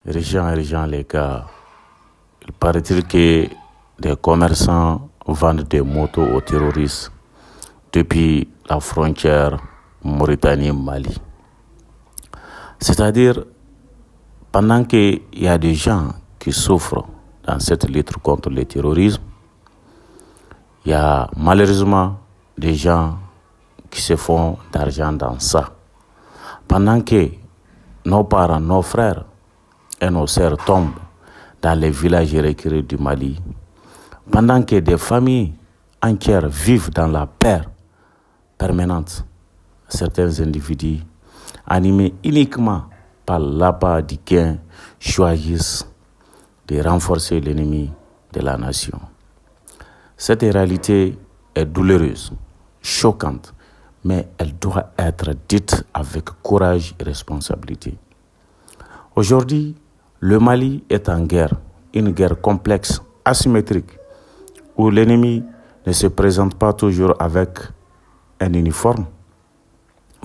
Régent, les gars, il paraît-il que des commerçants vendent des motos aux terroristes depuis la frontière Mauritanie-Mali. C'est-à-dire, pendant qu'il y a des gens qui souffrent dans cette lutte contre le terrorisme, il y a malheureusement des gens qui se font d'argent dans ça. Pendant que nos parents, nos frères et nos sœurs tombent dans les villages reculés du Mali, pendant que des familles entières vivent dans la peur permanente, certains individus animés uniquement par l'appât du gain choisissent de renforcer l'ennemi de la nation. Cette réalité est douloureuse, choquante, mais elle doit être dite avec courage et responsabilité. Aujourd'hui, le Mali est en guerre, une guerre complexe, asymétrique, où l'ennemi ne se présente pas toujours avec un uniforme,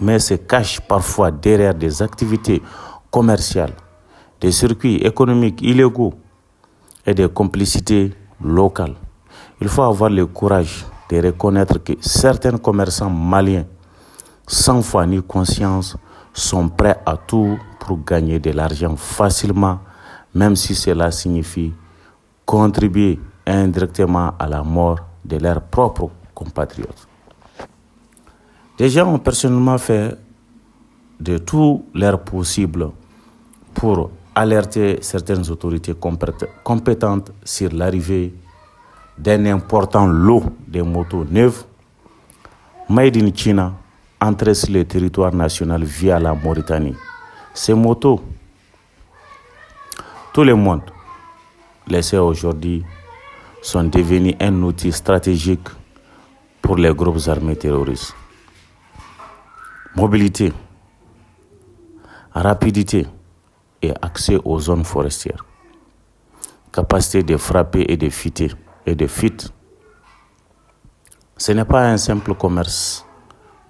mais se cache parfois derrière des activités commerciales, des circuits économiques illégaux et des complicités locales. Il faut avoir le courage de reconnaître que certains commerçants maliens, sans foi ni conscience, sont prêts à tout pour gagner de l'argent facilement, même si cela signifie contribuer indirectement à la mort de leurs propres compatriotes. Des gens ont personnellement fait de tout leur possible pour alerter certaines autorités compétentes sur l'arrivée d'un important lot de motos neuves made in China entrées sur le territoire national via la Mauritanie. Ces motos, tout le monde les sait aujourd'hui, sont devenues un outil stratégique pour les groupes armés terroristes. Mobilité, rapidité et accès aux zones forestières. Capacité de frapper et de fuite. Ce n'est pas un simple commerce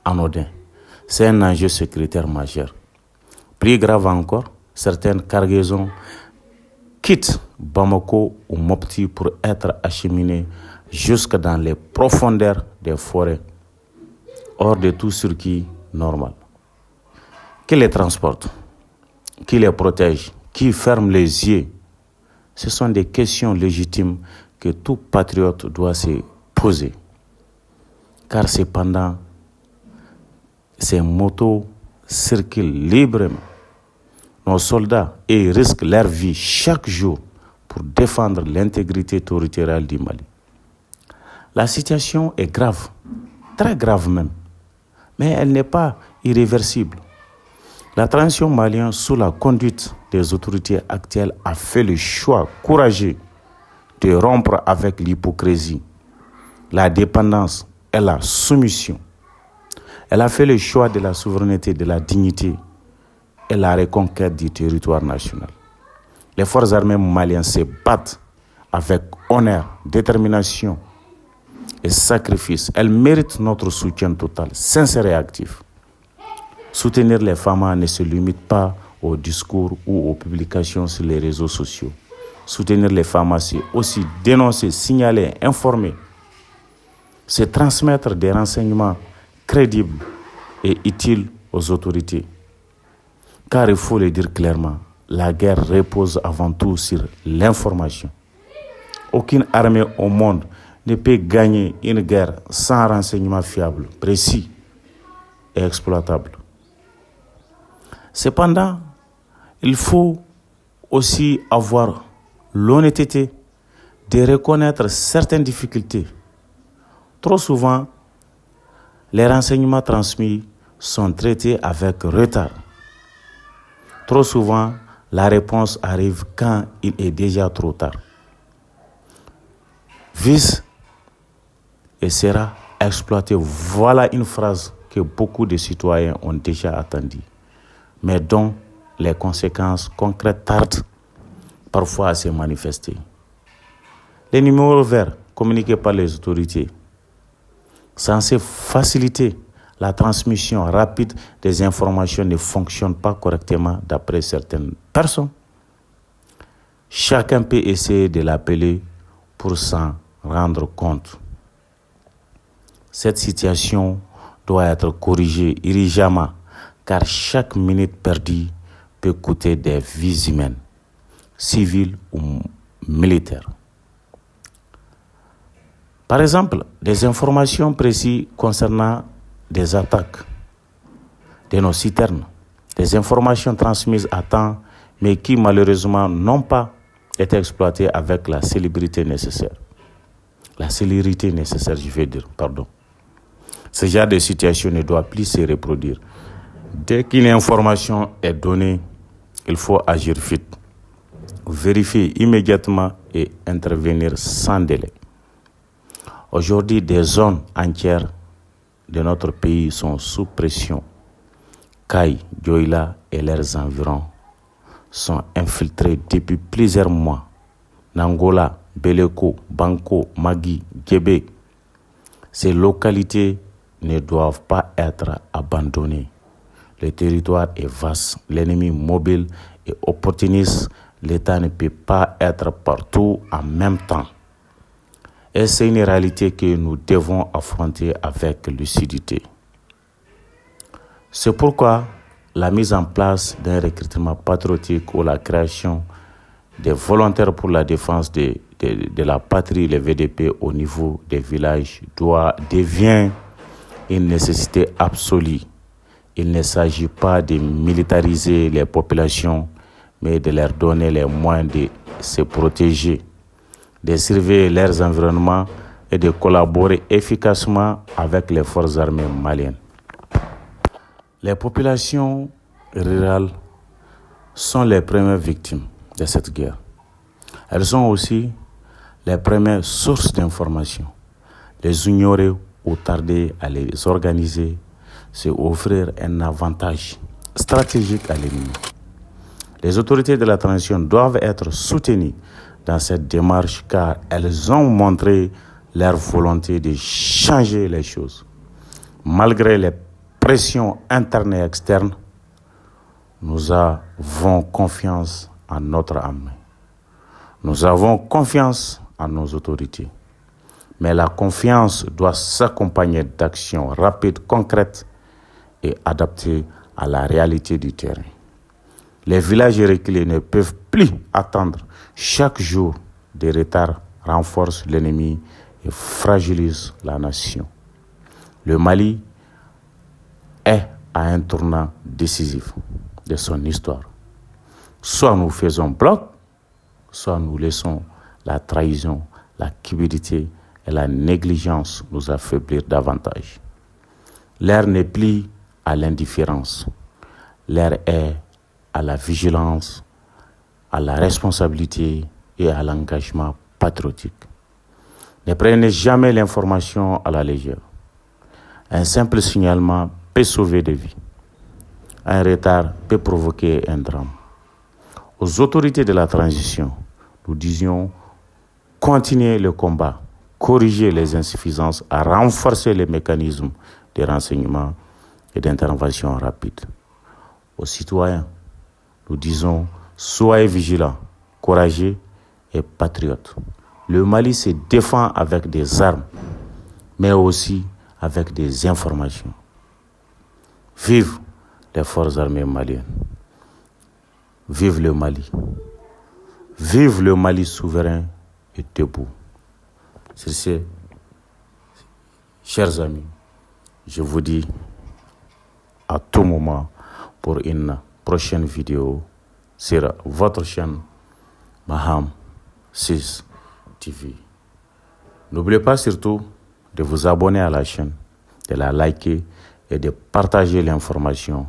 anodin, c'est un enjeu sécuritaire majeur. Plus grave encore, certaines cargaisons quittent Bamako ou Mopti pour être acheminées jusque dans les profondeurs des forêts, hors de tout circuit normal. Qui les transporte? Qui les protège? Qui ferme les yeux? Ce sont des questions légitimes que tout patriote doit se poser. Car cependant, ces motos circulent librement. Nos soldats risquent leur vie chaque jour pour défendre l'intégrité territoriale du Mali. La situation est grave, très grave même, mais elle n'est pas irréversible. La transition malienne, sous la conduite des autorités actuelles, a fait le choix courageux de rompre avec l'hypocrisie, la dépendance et la soumission. Elle a fait le choix de la souveraineté, de la dignité et la reconquête du territoire national. Les forces armées maliennes se battent avec honneur, détermination et sacrifice. Elles méritent notre soutien total, sincère et actif. Soutenir les femmes ne se limite pas aux discours ou aux publications sur les réseaux sociaux. Soutenir les femmes, c'est aussi dénoncer, signaler, informer. C'est transmettre des renseignements crédibles et utiles aux autorités. Car il faut le dire clairement, la guerre repose avant tout sur l'information. Aucune armée au monde ne peut gagner une guerre sans renseignements fiables, précis et exploitables. Cependant, il faut aussi avoir l'honnêteté de reconnaître certaines difficultés. Trop souvent, les renseignements transmis sont traités avec retard. Trop souvent, la réponse arrive quand il est déjà trop tard. Vise et sera exploité. Voilà une phrase que beaucoup de citoyens ont déjà attendue, mais dont les conséquences concrètes tardent parfois à se manifester. Les numéros verts communiqués par les autorités, censés faciliter la transmission rapide des informations, ne fonctionnent pas correctement d'après certaines personnes. Chacun peut essayer de l'appeler pour s'en rendre compte. Cette situation doit être corrigée urgemment car chaque minute perdue peut coûter des vies humaines, civiles ou militaires. Par exemple, des informations précises concernant des attaques de nos citernes, des informations transmises à temps, mais qui malheureusement n'ont pas été exploitées avec la célérité nécessaire. La célérité nécessaire, je vais dire, pardon. Ce genre de situation ne doit plus se reproduire. Dès qu'une information est donnée, il faut agir vite, vérifier immédiatement et intervenir sans délai. Aujourd'hui, des zones entières de notre pays sont sous pression. Caille, Dioïla et leurs environs sont infiltrés depuis plusieurs mois. Nangola, Beleko, Banko, Magui, Guébé. Ces localités ne doivent pas être abandonnées. Le territoire est vaste, l'ennemi mobile et opportuniste. L'État ne peut pas être partout en même temps. Et c'est une réalité que nous devons affronter avec lucidité. C'est pourquoi la mise en place d'un recrutement patriotique ou la création des volontaires pour la défense de la patrie, les VDP, au niveau des villages devient une nécessité absolue. Il ne s'agit pas de militariser les populations, mais de leur donner les moyens de se protéger, de surveiller leurs environnements et de collaborer efficacement avec les forces armées maliennes. Les populations rurales sont les premières victimes de cette guerre. Elles sont aussi les premières sources d'informations. Les ignorer ou tarder à les organiser, c'est offrir un avantage stratégique à l'ennemi. Les autorités de la transition doivent être soutenues dans cette démarche car elles ont montré leur volonté de changer les choses. Malgré les pressions internes et externes, nous avons confiance en notre armée. Nous avons confiance en nos autorités. Mais la confiance doit s'accompagner d'actions rapides, concrètes et adaptées à la réalité du terrain. Les villages reculés ne peuvent plus attendre. Chaque jour, des retards renforcent l'ennemi et fragilisent la nation. Le Mali est à un tournant décisif de son histoire. Soit nous faisons bloc, soit nous laissons la trahison, la cupidité et la négligence nous affaiblir davantage. L'heure n'est plus à l'indifférence. L'heure est à la vigilance, à la responsabilité et à l'engagement patriotique. Ne prenez jamais l'information à la légère. Un simple signalement peut sauver des vies. Un retard peut provoquer un drame. Aux autorités de la transition, nous disions continuer le combat, corriger les insuffisances, à renforcer les mécanismes de renseignement et d'intervention rapide. Aux citoyens, nous disons soyez vigilants, courageux et patriotes. Le Mali se défend avec des armes, mais aussi avec des informations. Vive les forces armées maliennes. Vive le Mali. Vive le Mali souverain et debout. Sur ce, chers amis, je vous dis à tout moment pour une prochaine vidéo sur votre chaîne Maham 6 TV. N'oubliez pas surtout de vous abonner à la chaîne, de la liker et de partager l'information